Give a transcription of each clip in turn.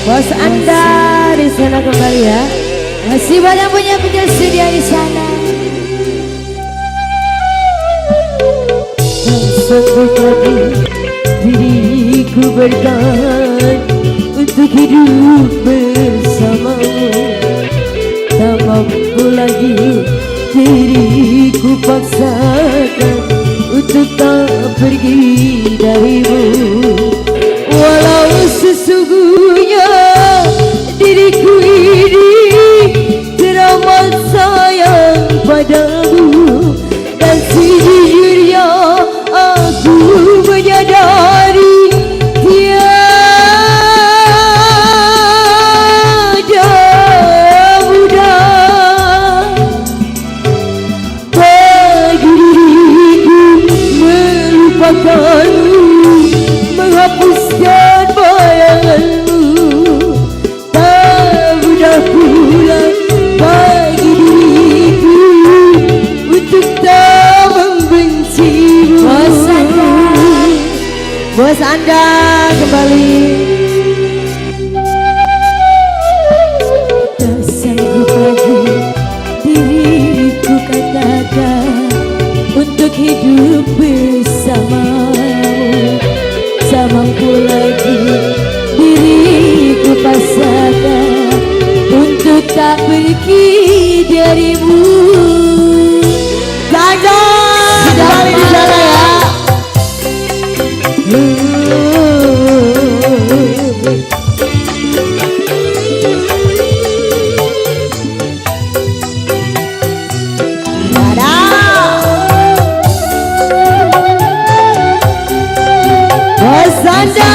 Bos Anda di sana kembali ya. Masih banyak punya sedia di sana. Satu lagi diriku bertahan untuk hidup bersamamu. Tak mampu lagi diriku paksakan untuk tak pergi darimu. Walau sesungguhnya diriku ini teramat sayang padamu, dan sejujurnya aku menyadari tiada mudah bagi diriku melupakanmu, menghapuskan bayanganmu. Tak mudah pula bagi diriku untuk tak membencimu. Bos Anda kembali. Tak sanggup lagi diriku katakan untuk hidup bersamamu. Tak mampu lagi diriku paksakan untuk tak pergi darimu. Anda kembali di sana ya. Bos Anda.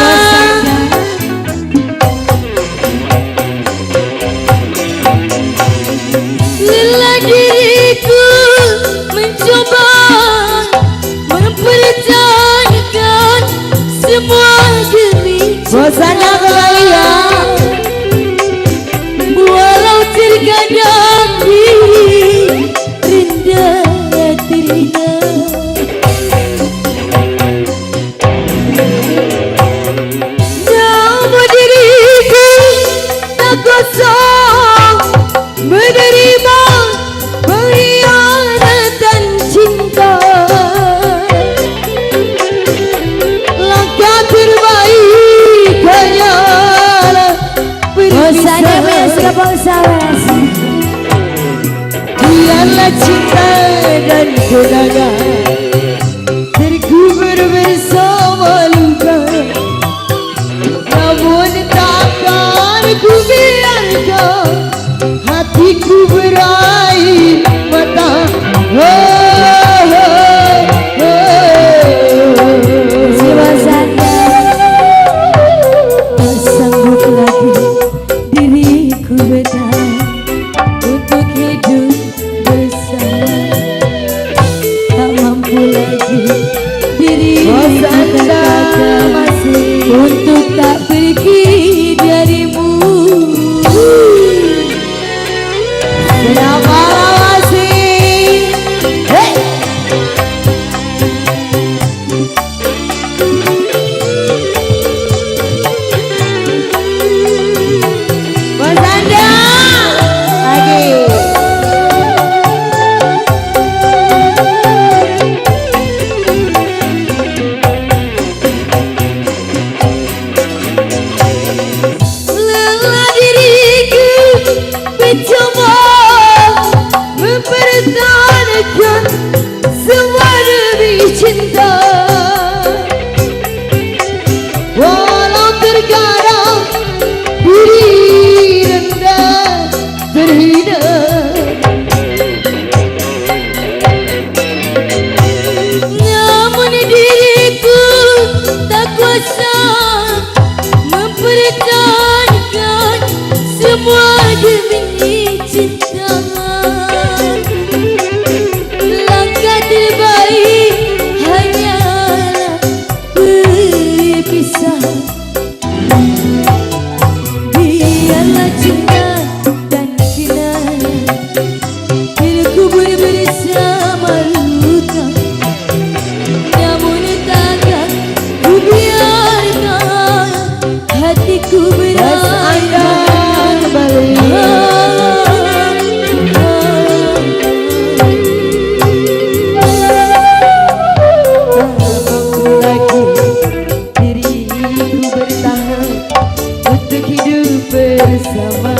Lelah diriku mencoba mempertahankan semua demi Bos Anda kembali ya. walau terkadang diri rendah terhina. Namun diriku tak kosong menerima pengkhianatan cinta. Langkah terbaik hanyalah Bos Anda punya berpisah. sekapang sawas. Biarlah cinta dan kenangan terkubur bersama luka, namun takkan ku biarkan hatiku berair mata. Si Bos Anda. Tak sanggup lagi diriku bertahan untuk hidup bersama. Tak mampu lagi diriku Bos Anda katakan masih. untuk tak pergi darimu. Kenapa masih? Hey! Bos Anda lagi. Lelah diriku mencoba mempertahankan semua demi cinta. Walau terkadang diri rendah terhina. Namun diriku tak kuasa mempertahankan semua demi cinta. Langkah terbaik hanyalah berpisah. Biarlah cinta dan kenangan terkubur bersama luka, namun takkan ku biarkan hatiku Anda berayun kembali. Lagi diriku bertahan untuk hidup bersama.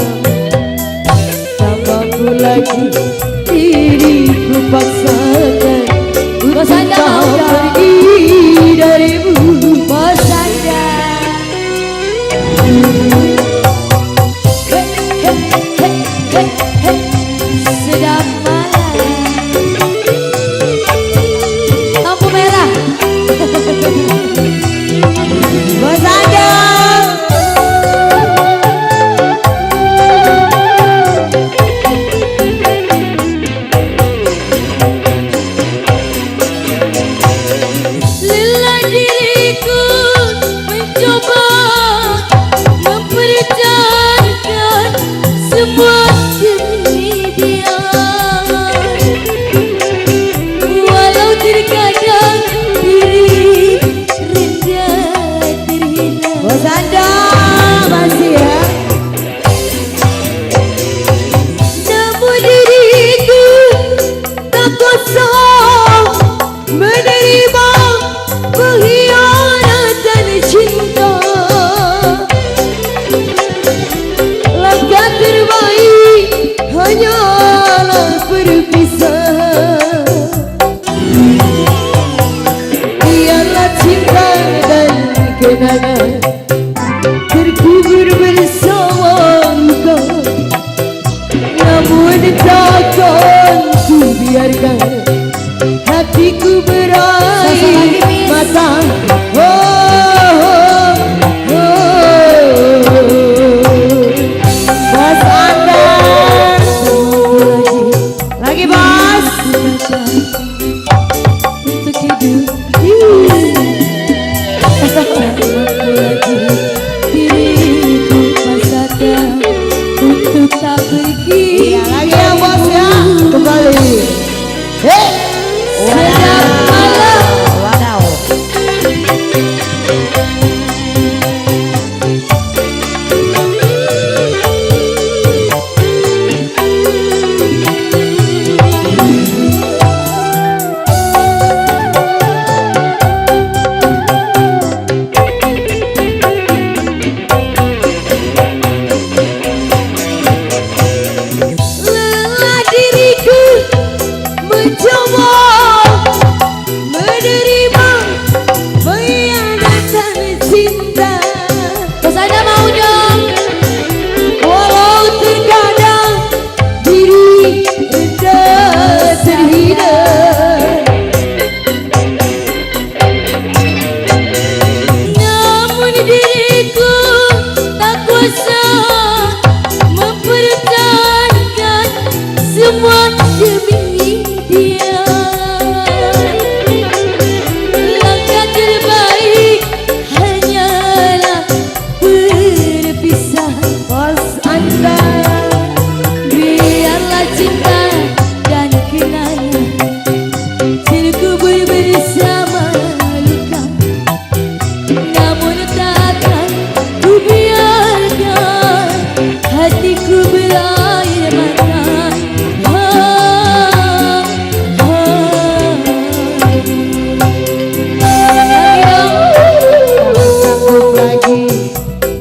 Tak mampu lagi diriku paksakan untuk kau pergi darimu. Bos Anda. Sedap malam lampu merah. Bos Anda. Lelah diriku mencoba mempertahankan semua demi dia. Walau terkadang diri rendah terhina. Bos Anda masih ya. Namun diriku tak kosong menerima pengkhianatan cinta. Langkah terbaik hanyalah berpisah. Biarlah cinta dan kenangan terkubur bersama luka. Namun takkan ku biarkan hatiku berair mata. Oh, oh, oh. Bos Anda lagi bos. Untuk hidup mampu lagi diriku paksakan untuk tak pergi. Iya lagi ya bos ya. Kembali. Hei. Sedap malam. Wadaw. Lelah diriku mencoba menerima pengkhianatan cinta. Bos Anda mau dong. Walau terkadang diri rendah terhina. Namun diriku tak kuasa mempertahankan semua demi dia. Langkah terbaik hanyalah berpisah. Bos Anda Biarlah cinta dan kenangan terkubur bersama luka. Namun takkan ku biarkan hatiku berair mata. sanggup lagi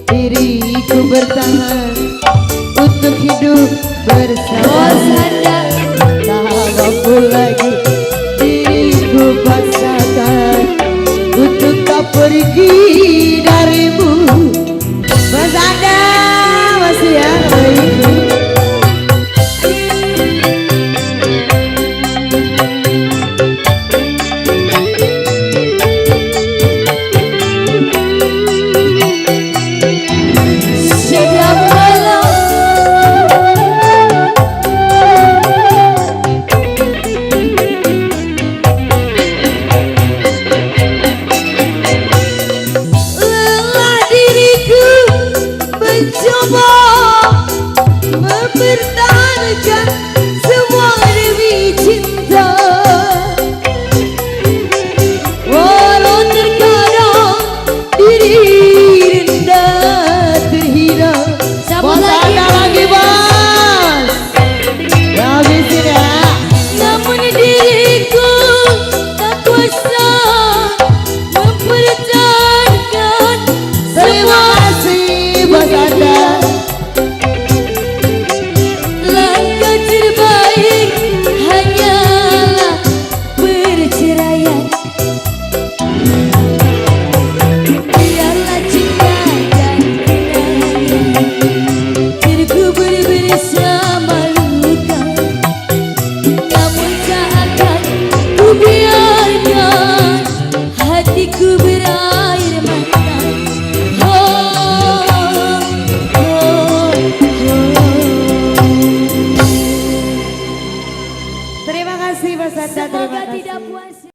diriku bertahan untuk hidup bersama.